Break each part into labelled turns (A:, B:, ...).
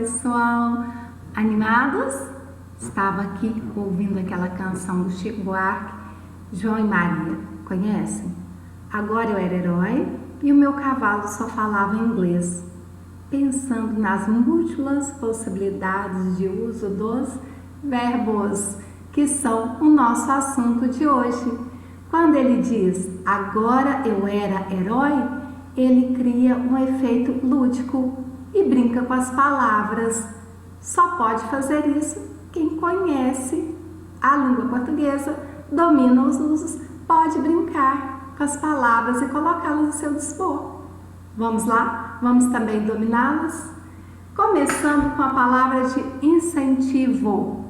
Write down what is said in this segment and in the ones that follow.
A: pessoal, animados? Estava aqui ouvindo aquela canção do Chico Buarque, João e Maria, conhecem? Agora eu era herói e o meu cavalo só falava inglês, pensando nas múltiplas possibilidades de uso dos verbos, que são o nosso assunto de hoje. Quando ele diz, agora eu era herói, ele cria um efeito lúdico e brinca com as palavras. Só pode fazer isso quem conhece a língua portuguesa, domina os usos, pode brincar com as palavras e colocá-las a seu dispor. Vamos lá? Vamos também dominá-las? Começando com a palavra de incentivo.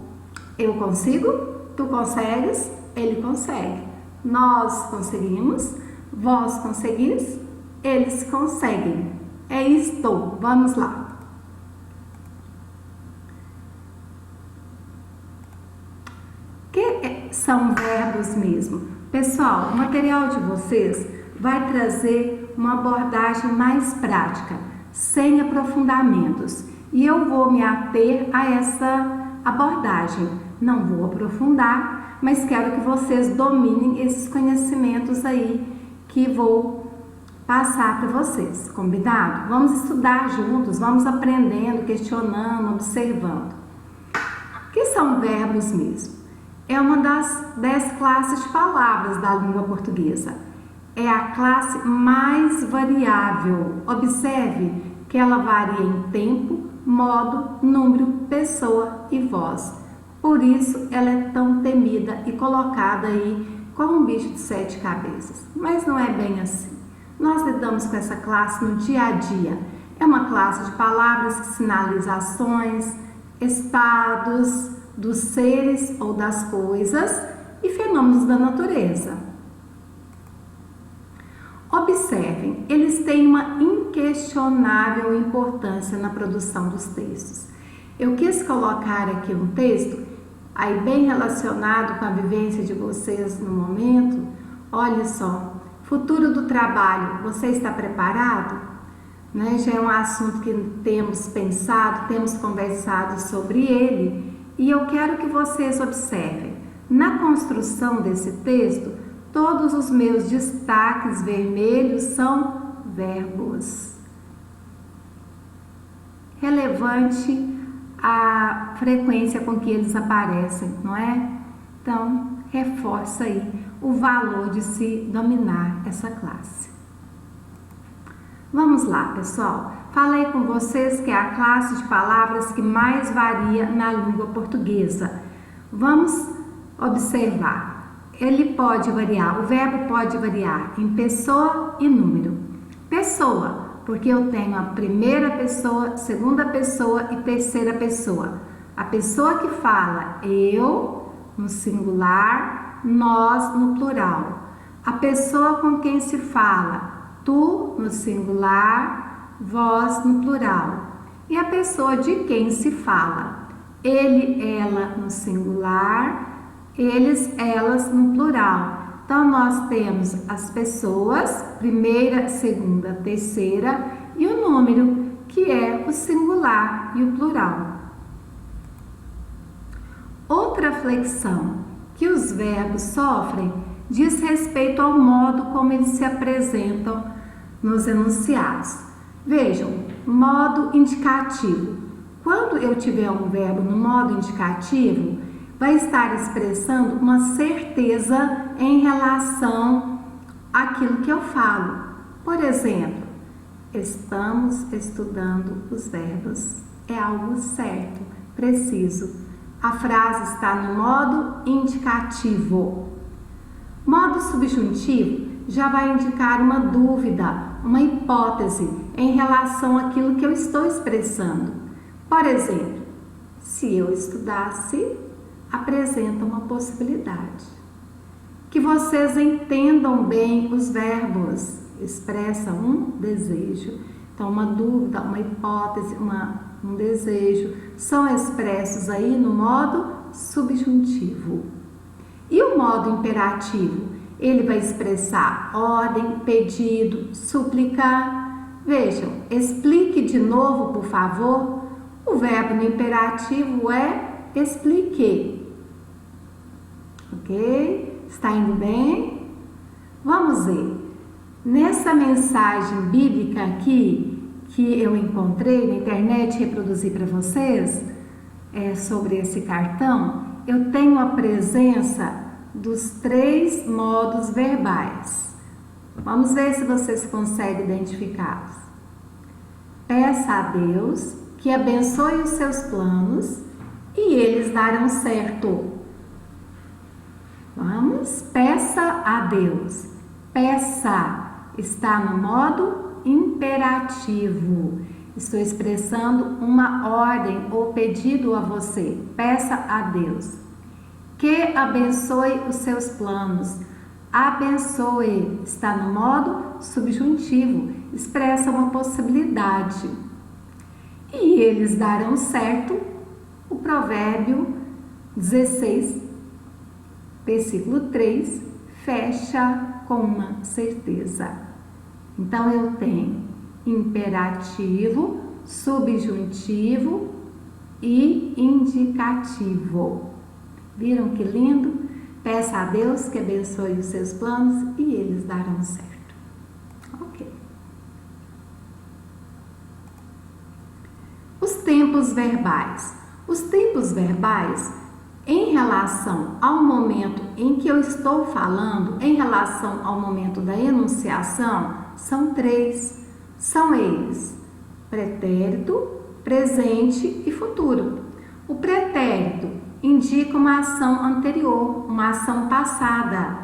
A: Eu consigo, tu consegues, ele consegue. Nós conseguimos, vós conseguis, eles conseguem. É isto. Vamos lá. O que são verbos mesmo? Pessoal, o material de vocês vai trazer uma abordagem mais prática, sem aprofundamentos. E eu vou me ater a essa abordagem. Não vou aprofundar, mas quero que vocês dominem esses conhecimentos aí que vou passar para vocês, combinado? Vamos estudar juntos, vamos aprendendo, questionando, observando. O que são verbos mesmo? É uma das 10 classes de palavras da língua portuguesa. É a classe mais variável. Observe que ela varia em tempo, modo, número, pessoa e voz. Por isso ela é tão temida e colocada aí como um bicho de 7 cabeças. Mas não é bem assim. Nós lidamos com essa classe no dia a dia. É uma classe de palavras que sinaliza ações, estados dos seres ou das coisas e fenômenos da natureza. Observem, eles têm uma inquestionável importância na produção dos textos. Eu quis colocar aqui um texto aí bem relacionado com a vivência de vocês no momento. Olha só, futuro do trabalho, você está preparado? Né? Já é um assunto que temos pensado, temos conversado sobre ele e eu quero que vocês observem. Na construção desse texto, todos os meus destaques vermelhos são verbos. Relevante a frequência com que eles aparecem, não é? Então, reforça aí o valor de se dominar essa classe. Vamos lá, pessoal. Falei com vocês que é a classe de palavras que mais varia na língua portuguesa. Vamos observar. Ele pode variar, o verbo pode variar em pessoa e número. Pessoa, porque eu tenho a primeira pessoa, segunda pessoa e terceira pessoa. A pessoa que fala eu no singular, nós no plural. A pessoa com quem se fala tu no singular, vós no plural. E a pessoa de quem se fala ele, ela no singular, eles, elas no plural. Então, nós temos as pessoas, primeira, segunda, terceira, e o número, que é o singular e o plural. Outra flexão que os verbos sofrem diz respeito ao modo como eles se apresentam nos enunciados. Vejam, modo indicativo. Quando eu tiver um verbo no modo indicativo, vai estar expressando uma certeza em relação àquilo que eu falo. Por exemplo, estamos estudando os verbos. É algo certo, preciso. A frase está no modo indicativo. Modo subjuntivo já vai indicar uma dúvida, uma hipótese em relação àquilo que eu estou expressando. Por exemplo, se eu estudasse, apresenta uma possibilidade. Que vocês entendam bem os verbos, expressam um desejo. Então, uma dúvida, uma hipótese, um desejo, são expressos aí no modo subjuntivo. E o modo imperativo? Ele vai expressar ordem, pedido, súplica. Vejam, explique de novo, por favor. O verbo no imperativo é expliquei. Ok? Está indo bem? Vamos ver. Nessa mensagem bíblica aqui, que eu encontrei na internet e reproduzi para vocês, sobre esse cartão, eu tenho a presença dos 3 modos verbais. Vamos ver se vocês conseguem identificá-los. Peça a Deus que abençoe os seus planos e eles darão certo. Vamos, peça a Deus. Peça está no modo imperativo. Estou expressando uma ordem ou pedido a você. Peça a Deus que abençoe os seus planos. Abençoe está no modo subjuntivo, expressa uma possibilidade. E eles darão certo. O provérbio 16, versículo 3, fecha com uma certeza. Então eu tenho imperativo, subjuntivo e indicativo. Viram que lindo? Peça a Deus que abençoe os seus planos e eles darão certo. Ok. Os tempos verbais. Os tempos verbais, em relação ao momento em que eu estou falando, em relação ao momento da enunciação, são 3. São eles: pretérito, presente e futuro. O pretérito indica uma ação anterior, uma ação passada.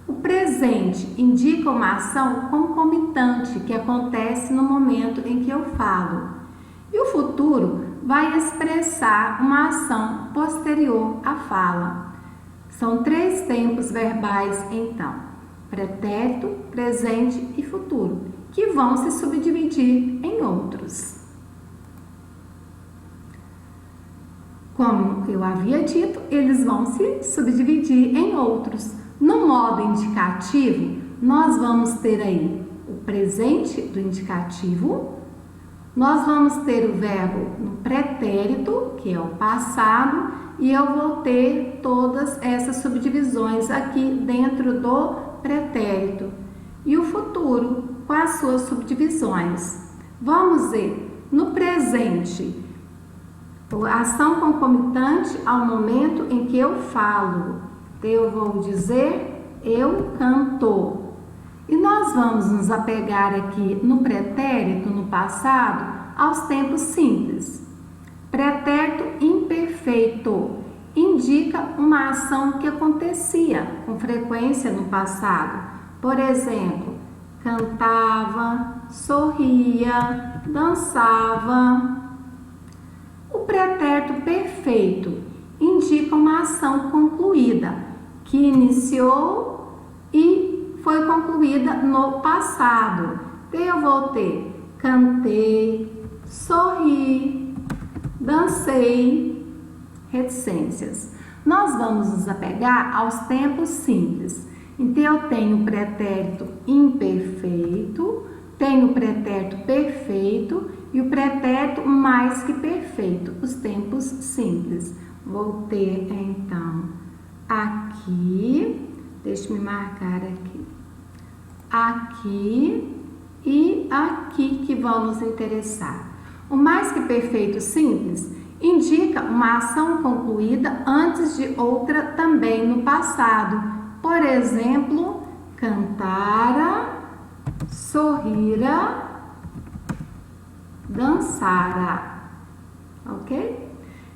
A: O presente indica uma ação concomitante que acontece no momento em que eu falo. E o futuro vai expressar uma ação posterior à fala. São 3 tempos verbais, então: pretérito, presente e futuro, que vão se subdividir em outros. Como eu havia dito, eles vão se subdividir em outros. No modo indicativo, nós vamos ter aí o presente do indicativo, nós vamos ter o verbo no pretérito, que é o passado, e eu vou ter todas essas subdivisões aqui dentro do pretérito. E o futuro, com as suas subdivisões. Vamos ver, no presente, a ação concomitante ao momento em que eu falo. Eu vou dizer, eu canto. E nós vamos nos apegar aqui no pretérito, no passado, aos tempos simples. Pretérito imperfeito indica uma ação que acontecia com frequência no passado. Por exemplo, cantava, sorria, dançava. O pretérito perfeito indica uma ação concluída, que iniciou e foi concluída no passado. Eu vou ter cantei, sorri, dancei, reticências. Nós vamos nos apegar aos tempos simples. Então, eu tenho o pretérito imperfeito, tenho o pretérito perfeito e o pretérito mais que perfeito, os tempos simples. Vou ter, então, aqui, deixa eu me marcar aqui e aqui que vão nos interessar. O mais que perfeito simples indica uma ação concluída antes de outra também no passado. Por exemplo, cantara, sorrira, dançara, ok?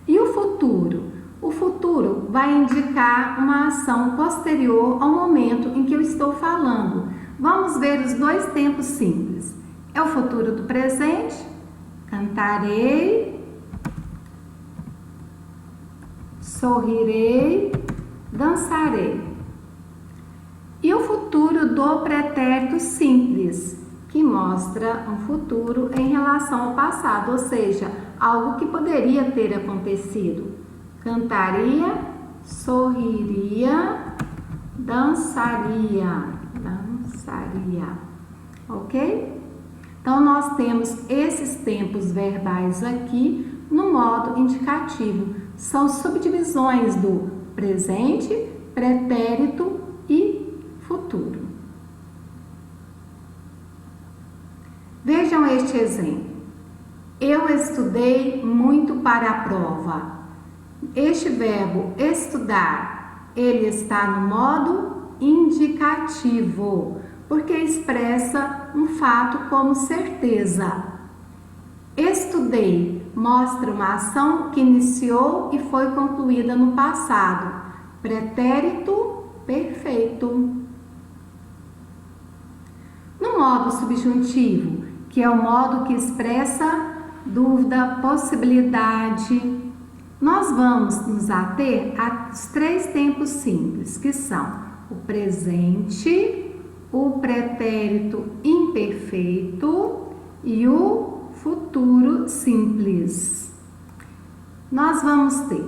A: E o futuro? O futuro vai indicar uma ação posterior ao momento em que eu estou falando. Vamos ver os 2 tempos simples. É o futuro do presente, cantarei, sorrirei, dançarei. E o futuro do pretérito simples, que mostra um futuro em relação ao passado, ou seja, algo que poderia ter acontecido. Cantaria, sorriria, dançaria, ok? Então, nós temos esses tempos verbais aqui no modo indicativo. São subdivisões do presente, pretérito e futuro. Vejam este exemplo. Eu estudei muito para a prova. Este verbo estudar, ele está no modo indicativo, porque expressa um fato como certeza. Estudei mostra uma ação que iniciou e foi concluída no passado. Pretérito perfeito. No modo subjuntivo, que é o modo que expressa dúvida, possibilidade, nós vamos nos ater aos 3 tempos simples, que são o presente, o pretérito imperfeito e o futuro simples. Nós vamos ter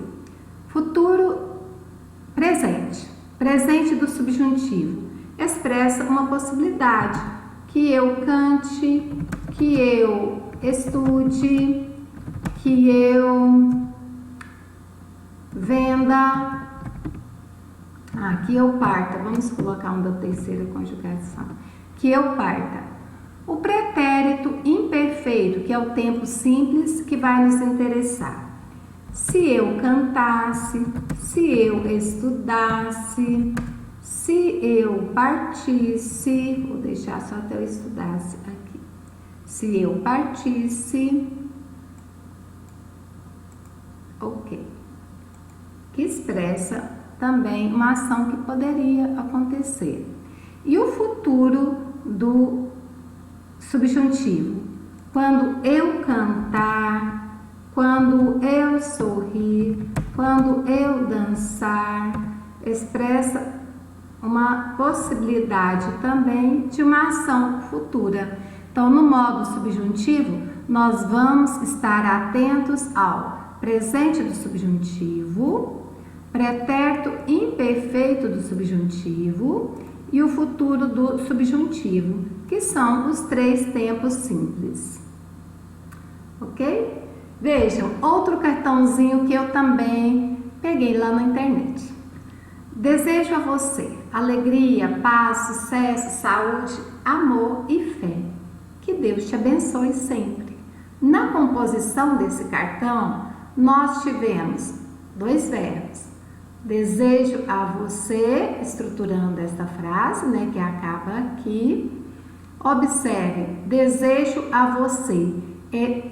A: futuro presente. Presente do subjuntivo expressa uma possibilidade, que eu cante, que eu estude, que eu venda, que eu parta. Vamos colocar um da terceira conjugação. Que eu parta. O pretérito imperfeito, que é o tempo simples, que vai nos interessar. Se eu cantasse, se eu estudasse, se eu partisse, vou deixar só até eu estudasse aqui. Se eu partisse, ok. Que expressa também uma ação que poderia acontecer. E o futuro do subjuntivo, quando eu cantar, quando eu sorrir, quando eu dançar, expressa uma possibilidade também de uma ação futura. Então, no modo subjuntivo, nós vamos estar atentos ao presente do subjuntivo, pretérito imperfeito do subjuntivo e o futuro do subjuntivo, que são os 3 tempos simples. Ok? Vejam, outro cartãozinho que eu também peguei lá na internet. Desejo a você alegria, paz, sucesso, saúde, amor e fé. Que Deus te abençoe sempre. Na composição desse cartão, nós tivemos 2 verbos. Desejo a você, estruturando esta frase, né, que acaba aqui. Observe, desejo a você,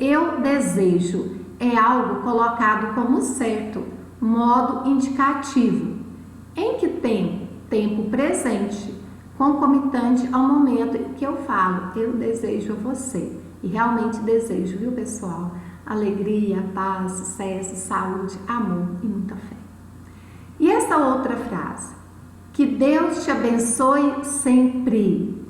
A: eu desejo, é algo colocado como certo, modo indicativo. Em que tempo? Tempo presente, concomitante ao momento em que eu falo, eu desejo a você. E realmente desejo, viu, pessoal? Alegria, paz, sucesso, saúde, amor e muita fé. E essa outra frase, que Deus te abençoe sempre.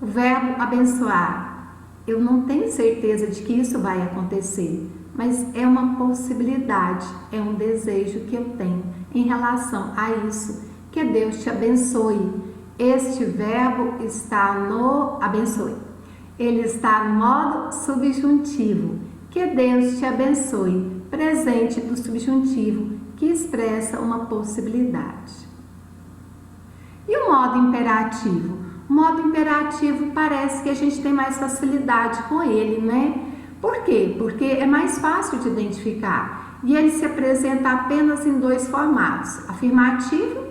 A: O verbo abençoar, eu não tenho certeza de que isso vai acontecer, mas é uma possibilidade, é um desejo que eu tenho em relação a isso, que Deus te abençoe. Este verbo está no abençoe, ele está no modo subjuntivo, que Deus te abençoe, presente do subjuntivo, que expressa uma possibilidade. E o modo imperativo? O modo imperativo parece que a gente tem mais facilidade com ele, né? Por quê? Porque é mais fácil de identificar e ele se apresenta apenas em 2 formatos. Afirmativo,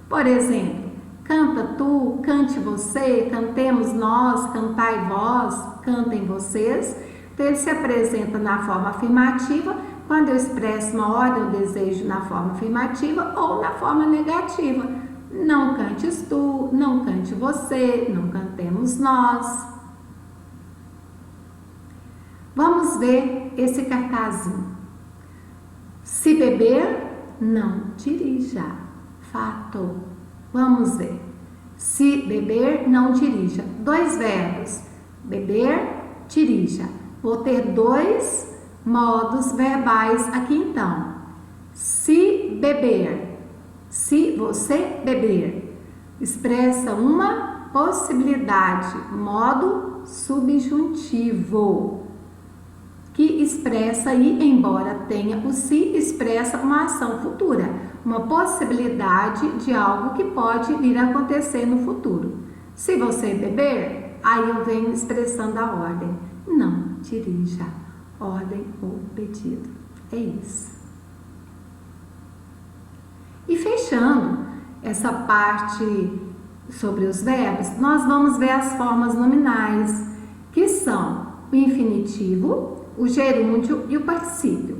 A: por exemplo, canta tu, cante você, cantemos nós, cantai vós, cantem vocês. Então ele se apresenta na forma afirmativa quando eu expresso uma ordem, um desejo na forma afirmativa ou na forma negativa. Não cantes tu, não cante você, não cantemos nós. Vamos ver esse cartazinho. Se beber, não dirija. Fato. Vamos ver. Se beber, não dirija. 2 verbos. Beber, dirija. Vou ter 2 modos verbais aqui então. Se beber. Se você beber, expressa uma possibilidade, modo subjuntivo. que expressa e, embora tenha o se, expressa uma ação futura, uma possibilidade de algo que pode vir a acontecer no futuro. Se você beber, aí eu venho expressando a ordem. Não dirija. Ordem ou pedido. É isso. E fechando essa parte sobre os verbos, nós vamos ver as formas nominais, que são o infinitivo, o gerúndio e o particípio.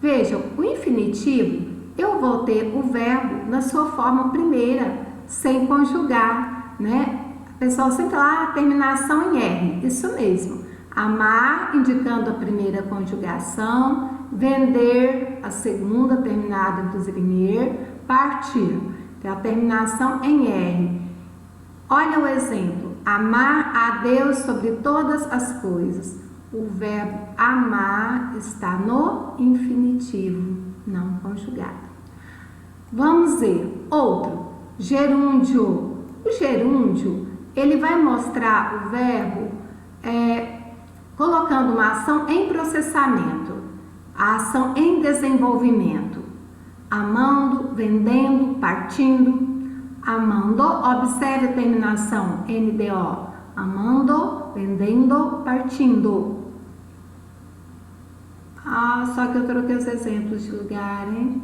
A: Vejam, o infinitivo, eu vou ter o verbo na sua forma primeira, sem conjugar, né? A pessoa sempre fala, terminação em R, isso mesmo. Amar, indicando a primeira conjugação, vender, a segunda, terminada inclusive em er, partir, tem a terminação em R. Olha o exemplo, amar a Deus sobre todas as coisas. O verbo amar está no infinitivo, não conjugado. Vamos ver outro, gerúndio. O gerúndio, ele vai mostrar o verbo colocando uma ação em processamento, a ação em desenvolvimento. Amando, vendendo, partindo. Amando, observe a terminação NDO. Amando, vendendo, partindo. Só que eu troquei os exemplos de lugar, hein?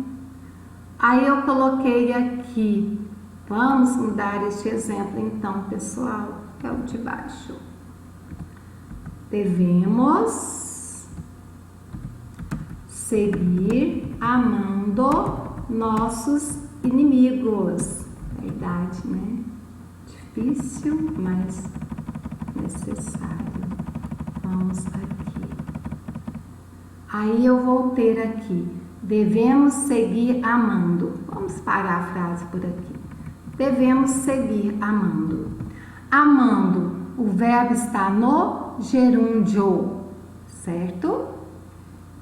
A: Aí eu coloquei aqui. Vamos mudar este exemplo então, pessoal, que é o de baixo. Devemos seguir amando nossos inimigos. Verdade, né? Difícil, mas necessário. Vamos aqui. Aí eu vou ter aqui. Devemos seguir amando. Vamos parar a frase por aqui. Devemos seguir amando. Amando, o verbo está no gerúndio, certo?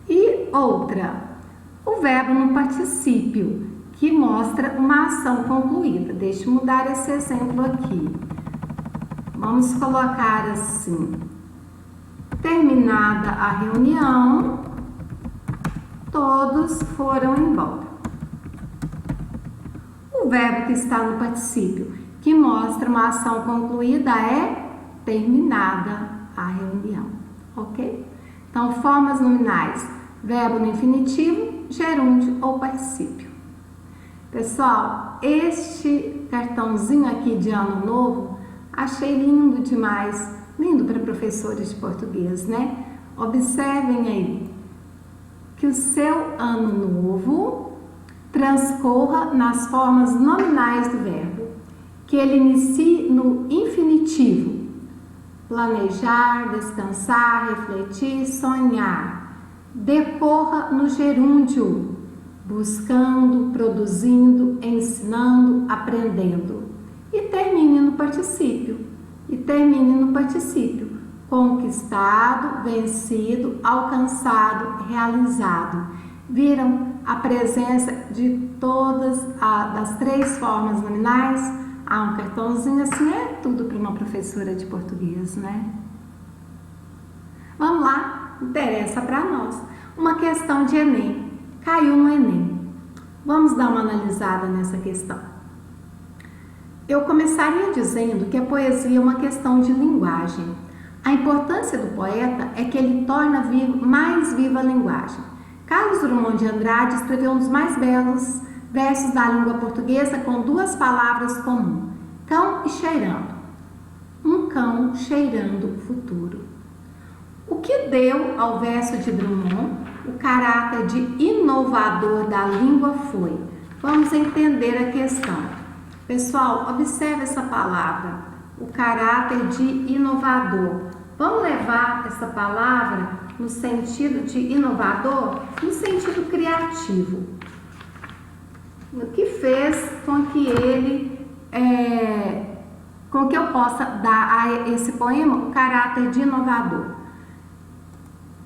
A: E outra, o verbo no particípio, que mostra uma ação concluída. Deixa eu mudar esse exemplo aqui. Vamos colocar assim: terminada a reunião, todos foram embora. O verbo que está no particípio, que mostra uma ação concluída, é terminada a reunião, ok? Então, formas nominais: verbo no infinitivo, gerúndio ou particípio. Pessoal, este cartãozinho aqui de ano novo, achei lindo demais, lindo para professores de português, né? Observem aí que o seu ano novo transcorra nas formas nominais do verbo, que ele inicie no infinitivo, planejar, descansar, refletir, sonhar, decorra no gerúndio, buscando, produzindo, ensinando, aprendendo, e termine no particípio, conquistado, vencido, alcançado, realizado. Viram a presença de todas das três formas nominais? Um cartãozinho assim é tudo para uma professora de português, né? Vamos lá, interessa para nós. Uma questão de Enem, caiu no Enem. Vamos dar uma analisada nessa questão. Eu começaria dizendo que a poesia é uma questão de linguagem. A importância do poeta é que ele torna mais viva a linguagem. Carlos Drummond de Andrade escreveu um dos mais belos versos da língua portuguesa com duas palavras comuns: cão e cheirando. Um cão cheirando o futuro. O que deu ao verso de Drummond o caráter de inovador da língua foi. Vamos entender a questão. Pessoal, observe essa palavra, o caráter de inovador. Vamos levar essa palavra no sentido de inovador, no sentido criativo. O que fez com que eu possa dar a esse poema o caráter de inovador.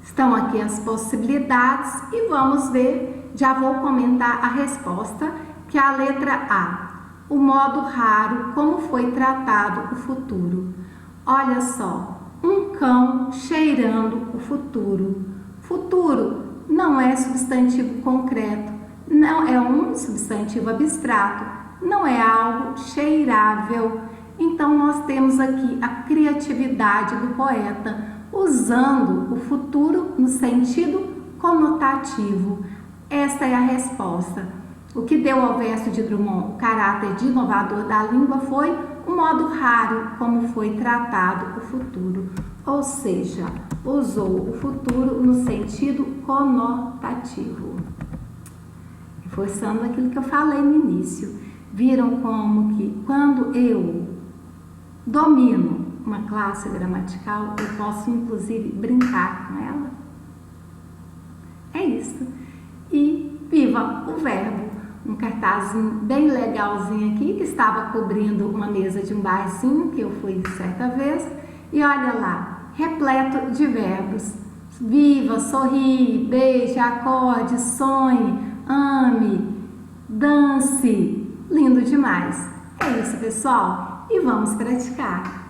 A: Estão aqui as possibilidades e vamos ver, já vou comentar a resposta, que é a letra A. O modo raro como foi tratado o futuro. Olha só, um cão cheirando o futuro. Futuro não é substantivo concreto, não é um substantivo abstrato, não é algo cheirável. Então nós temos aqui a criatividade do poeta usando o futuro no sentido conotativo. Esta é a resposta. O que deu ao verso de Drummond o caráter de inovador da língua foi o modo raro como foi tratado o futuro, ou seja, usou o futuro no sentido conotativo. Reforçando aquilo que eu falei no início, viram como que quando eu domino uma classe gramatical, eu posso inclusive brincar com ela? É isso. E viva o verbo! Um cartazinho bem legalzinho aqui, que estava cobrindo uma mesa de um barzinho, que eu fui certa vez, e olha lá, repleto de verbos. Viva, sorri, beije, acorde, sonhe, ame, dance. Lindo demais! É isso, pessoal, e vamos praticar!